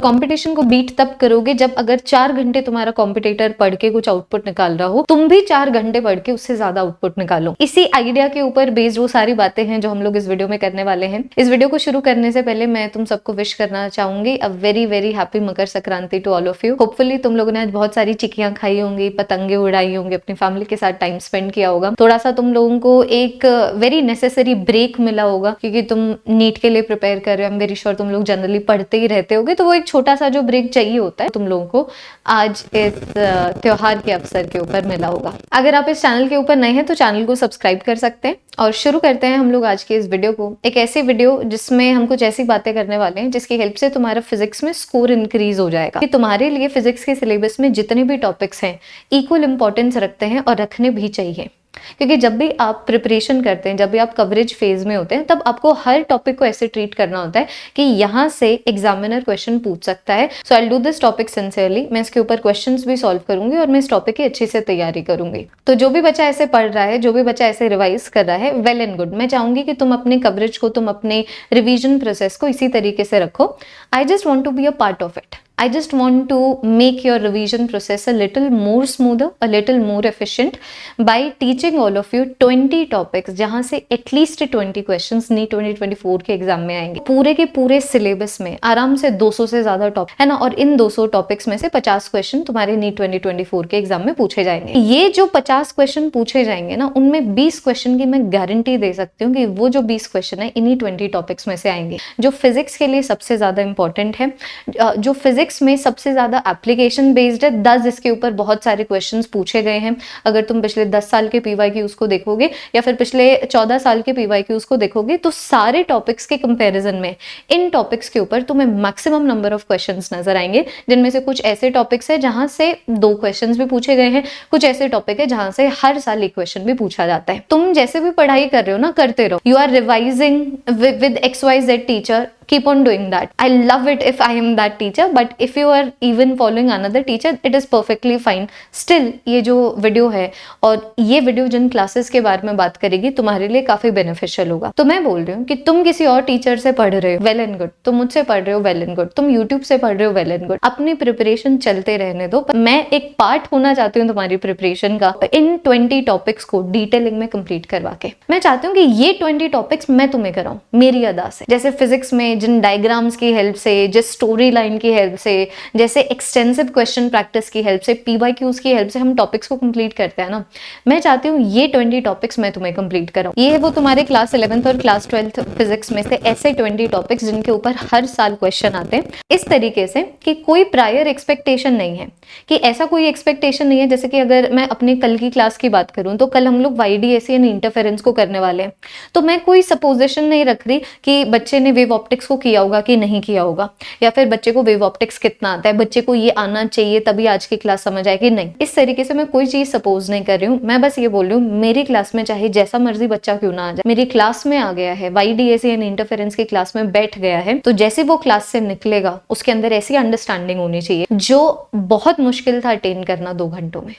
Competition को beat तब करोगे जब अगर 4 घंटे तुम्हारा कॉम्पिटिटर पढ़ के कुछ आउटपुट निकाल रहा हो, तुम भी 4 घंटे पढ़ के उससे ज्यादा आउटपुट निकालो। इसी आइडिया के ऊपर बेस्ड वो सारी बातें हैं जो हम लोग इस वीडियो में करने वाले हैं। इस वीडियो को शुरू करने से पहले मैं तुम सबको विश करना चाहूंगी a very very happy Makar Sankranti to all of you. Hopefully तुम लोगों ने आज बहुत सारी चिक्कियां खाई होंगी, पतंगे उड़ाई होंगी, अपनी फैमिली के साथ टाइम स्पेंड किया होगा। थोड़ा सा तुम लोगों को एक वेरी नेसेसरी ब्रेक मिला होगा क्योंकि तुम नीट के लिए प्रिपेयर कर रहे हो। आई एम वेरी श्योर तुम लोग जनरली पढ़ते ही रहते होगे, तो वो एक छोटा सा जो ब्रेक चाहिए होता है तुम लोगों को आज इस त्योहार के अवसर के ऊपर मिला होगा। अगर आप इस चैनल के ऊपर नए हैं तो चैनल को सब्सक्राइब कर सकते हैं। और शुरू करते हैं हम लोग आज के इस वीडियो को। एक ऐसी वीडियो जिसमें हम कुछ ऐसी बातें करने वाले हैं जिसकी हेल्प से तुम्हारा फिजिक्स में स्कोर इंक्रीज हो जाएगा। कि तुम्हारे लिए फिजिक्स के सिलेबस में जितने भी टॉपिक्स हैं इक्वल इंपॉर्टेंस रखते हैं और रखने भी चाहिए। क्योंकि जब भी आप प्रिपरेशन करते हैं, जब भी आप कवरेज फेज में होते हैं, तब आपको हर टॉपिक को ऐसे ट्रीट करना होता है कि यहाँ से एग्जामिनर क्वेश्चन पूछ सकता है। So I do this topic sincerely. मैं इसके ऊपर क्वेश्चंस भी सॉल्व करूंगी और मैं इस टॉपिक की अच्छे से तैयारी करूंगी। तो जो भी बच्चा ऐसे पढ़ रहा है, जो भी बच्चा ऐसे रिवाइज कर रहा है, वेल एंड गुड। मैं चाहूंगी कि तुम अपने कवरेज को, तुम अपने रिविजन प्रोसेस को इसी तरीके से रखो। I just want to be a part of it. I just want to make your revision process a little more smoother, a little more efficient by teaching all of you 20 topics जहां से at least 20 questions NEET 2024 के exam में आएंगे। पूरे के पूरे syllabus में आराम से 200 से ज्यादा टॉपिक है ना, और इन 200 टॉपिक्स में से 50 क्वेश्चन तुम्हारे नीट 2024 के एग्जाम में पूछे जाएंगे। ये जो 50 क्वेश्चन पूछे जाएंगे ना, उनमें 20 क्वेश्चन की मैं गारंटी दे सकती हूँ कि वो जो 20 क्वेश्चन है इन्हीं 20 टॉपिक्स में से आएंगे, जो फिजिक्स के लिए सबसे ज्यादा इंपॉर्टेंट है, जो फिजिक्स में सबसे ज्यादा एप्लीकेशन बेस्ड है। 10 इसके ऊपर बहुत सारे क्वेश्चंस पूछे गए हैं। अगर तुम पिछले 10 साल के पीवाईक्यूज को देखोगे या फिर पिछले 14 साल के पीवाईक्यूज को देखोगे तो सारे टॉपिक्स के कंपैरिजन में इन टॉपिक्स के ऊपर तुम्हें मैक्सिमम नंबर ऑफ क्वेश्चंस नजर आएंगे, जिनमें से कुछ ऐसे टॉपिक्स है जहां से 2 क्वेश्चंस भी पूछे गए हैं, कुछ ऐसे टॉपिक है जहां से हर साल एक क्वेश्चन भी पूछा जाता है। तुम जैसे भी पढ़ाई कर रहे हो ना, करते रहो। You are revising with XYZ teacher, keep on doing that. I love it if I am that teacher, but if you are even following another teacher, it is perfectly fine. Still, ये जो video है और ये video जिन classes के बारे में बात करेगी तुम्हारे लिए काफी बेनिफिशियल होगा। तो मैं बोल रही हूँ कि तुम किसी और टीचर से पढ़ रहे हो, वेल एंड गुड। तुम मुझसे पढ़ रहे हो, वेल एंड गुड। तुम यूट्यूब से पढ़ रहे हो, वेल एंड गुड। अपनी प्रिपरेशन चलते रहने दो। मैं एक पार्ट होना चाहती हूँ तुम्हारी प्रिपरेशन का, इन 20 टॉपिक्स को डिटेलिंग में कंप्लीट करवा के। मैं चाहती हूँ कि ये 20 टॉपिक्स मैं तुम्हें कराऊं मेरी अदा से। जैसे फिजिक्स में जिन डायग्राम्स की हेल्प से, जिस स्टोरी लाइन की हेल्प से, जैसे एक्सटेंसिव क्वेश्चन प्रैक्टिस की हेल्प से, पीवाईक्यूज की हेल्प से हम टॉपिक्स को कंप्लीट करते हैं ना, मैं चाहती हूँ ये 20 टॉपिक्स मैं तुम्हें कंप्लीट कराऊं। ये है वो तुम्हारे क्लास 11th और क्लास 12th फिजिक्स में से ऐसे 20 टॉपिक्स जिनके ऊपर हर साल क्वेश्चन आते हैं, इस तरीके से कि कोई प्रायर एक्सपेक्टेशन नहीं है, कि ऐसा कोई एक्सपेक्टेशन नहीं है। जैसे कि अगर मैं अपने कल की क्लास की बात करूं तो कल हम लोग YDAC यानी इंटरफेरेंस को करने वाले हैं, तो मैं कोई सपोजिशन नहीं रख रही कि बच्चे ने वेव ऑप्टिक्स को किया होगा कि नहीं किया होगा, या फिर बच्चे को वेव ऑप्टिक्स कितना आता है, बच्चे को ये आना चाहिए तभी आज की क्लास समझ आएगी। नहीं, इस तरीके से मैं कोई चीज सपोज नहीं कर रही हूँ। मैं बस ये बोल रही हूँ मेरी क्लास में चाहे जैसा मर्जी बच्चा क्यों ना आ जाए, मेरी क्लास में आ गया है, YDAC यानी इंटरफेरेंस की क्लास में बैठ गया है, तो जैसे वो क्लास से निकलेगा उसके अंदर ऐसी अंडरस्टैंडिंग होनी चाहिए जो बहुत मुश्किल था अटेन करना 2 घंटों में।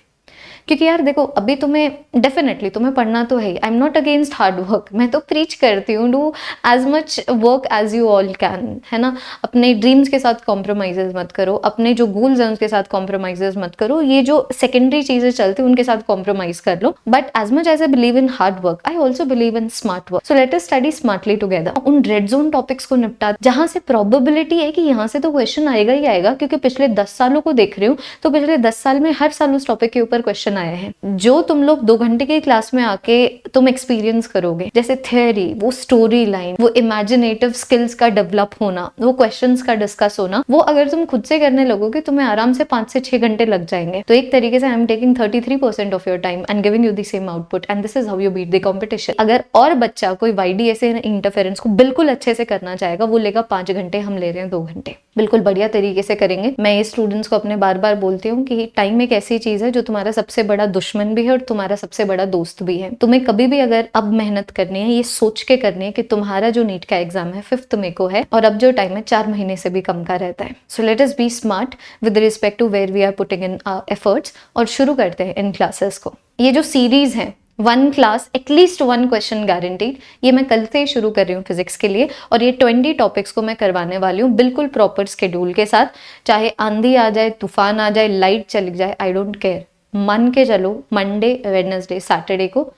क्योंकि यार देखो, अभी तुम्हें डेफिनेटली तुम्हें पढ़ना तो है। I am not against hard work, मैं तो प्रीच करती हूँ do as much work as you all can, है ना। अपने ड्रीम्स के साथ कॉम्प्रोमाइजेस मत करो, अपने जो गोल्स हैं उसके साथ कॉम्प्रोमाइजेस मत करो, ये जो सेकेंडरी चीजें चलती हैं उनके साथ कॉम्प्रोमाइज कर लो। But as much as I believe in hard work, I also believe in smart work. So let us study smartly together. उन रेड जोन टॉपिक्स को निपटा जहां से प्रोबेबिलिटी है कि यहाँ से तो क्वेश्चन आएगा ही आएगा, क्योंकि पिछले 10 सालों को देख रही हूँ तो पिछले 10 साल में हर साल उस टॉपिक के ऊपर क्वेश्चन आया है, जो तुम लोग 2 घंटे की क्लास में आके तुम एक्सपीरियंस करोगे। जैसे थियोरी, वो स्टोरी लाइन, वो इमेजिनेटिव स्किल्स का डेवलप होना, वो क्वेश्चंस का डिस्कस होना, वो अगर तुम खुद से करने लगोगे तुम्हें आराम से 5 से 6 घंटे लग जाएंगे। तो एक तरीके से I am taking 33% of your time and giving you the same output, and this is how you beat the competition. अगर और बच्चा कोई YDAC इंटरफेरेंस को बिल्कुल अच्छे से करना चाहेगा, वो लेगा 5 घंटे, हम ले रहे हैं 2 घंटे। बिल्कुल बढ़िया तरीके से करेंगे। मैं ये स्टूडेंट्स को अपने बार बार बोलती हूँ कि टाइम एक ऐसी चीज है जो तुम्हारा सबसे बड़ा दुश्मन भी है और तुम्हारा सबसे बड़ा दोस्त भी है। तुम्हें कभी भी अगर अब मेहनत करनी है, ये सोच के करनी है कि तुम्हारा जो नीट का एग्जाम है 5th मई को है और अब जो टाइम है 4 महीने से भी कम का रहता है। So let us be smart with respect to where we are putting in efforts, और शुरू करते हैं इन क्लासेस को। ये जो सीरीज है 1 क्लास, एटलीस्ट 1 क्वेश्चन गारंटीड। ये मैं कल से ही शुरू कर रही हूँ फिजिक्स के लिए, और ये 20 टॉपिक्स को मैं करवाने वाली हूँ बिल्कुल प्रॉपर स्केड्यूल के साथ। चाहे आंधी आ जाए, तूफान आ जाए, लाइट चली जाए, आई डोंट केयर, मान के चलो मंडे, वेडनेसडे, सैटरडे को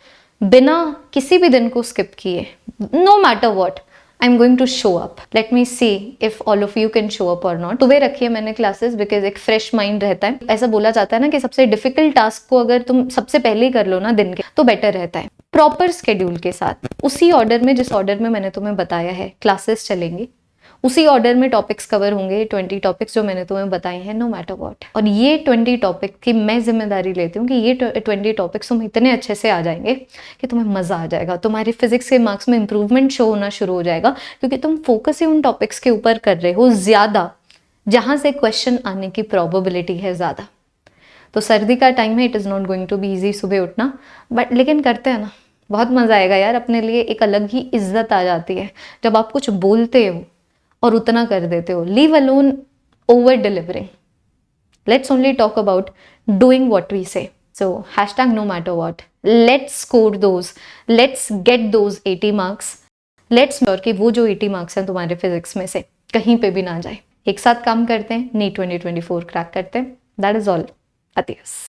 बिना किसी भी दिन को स्किप किए, no matter what, I am going to show up. Let me see if all of you can show up or not. सुबह रखी है मैंने क्लासेस, बिकॉज एक फ्रेश माइंड रहता है। ऐसा बोला जाता है ना कि सबसे डिफिकल्ट टास्क को अगर तुम सबसे पहले ही कर लो ना दिन के, तो बेटर रहता है। प्रॉपर स्केड्यूल के साथ, उसी ऑर्डर में जिस ऑर्डर में मैंने तुम्हें बताया है क्लासेस चलेंगी, उसी ऑर्डर में टॉपिक्स कवर होंगे, 20 टॉपिक्स जो मैंने तुम्हें बताए हैं, नो मैटर व्हाट। और ये 20 टॉपिक की मैं जिम्मेदारी लेती हूँ कि ये 20 टॉपिक्स तुम इतने अच्छे से आ जाएंगे कि तुम्हें मजा आ जाएगा, तुम्हारी फिजिक्स के मार्क्स में इंप्रूवमेंट शो होना शुरू हो जाएगा, क्योंकि तुम फोकस ही उन टॉपिक्स के ऊपर कर रहे हो ज्यादा जहां से क्वेश्चन आने की प्रोबेबिलिटी है ज्यादा। तो सर्दी का टाइम है, it is not going to be easy सुबह उठना, बट लेकिन करते हैं ना, बहुत मजा आएगा यार। अपने लिए एक अलग ही इज्जत आ जाती है जब आप कुछ बोलते हो और उतना कर देते हो। Leave alone over delivering, let's only talk about doing what we say. So hashtag no matter what, let's score those, let's get those 80 marks, let's sure कि वो जो 80 मार्क्स हैं तुम्हारे फिजिक्स में से कहीं पे भी ना जाए। एक साथ काम करते हैं, नीट 2024 क्रैक करते हैं। That is all. adios।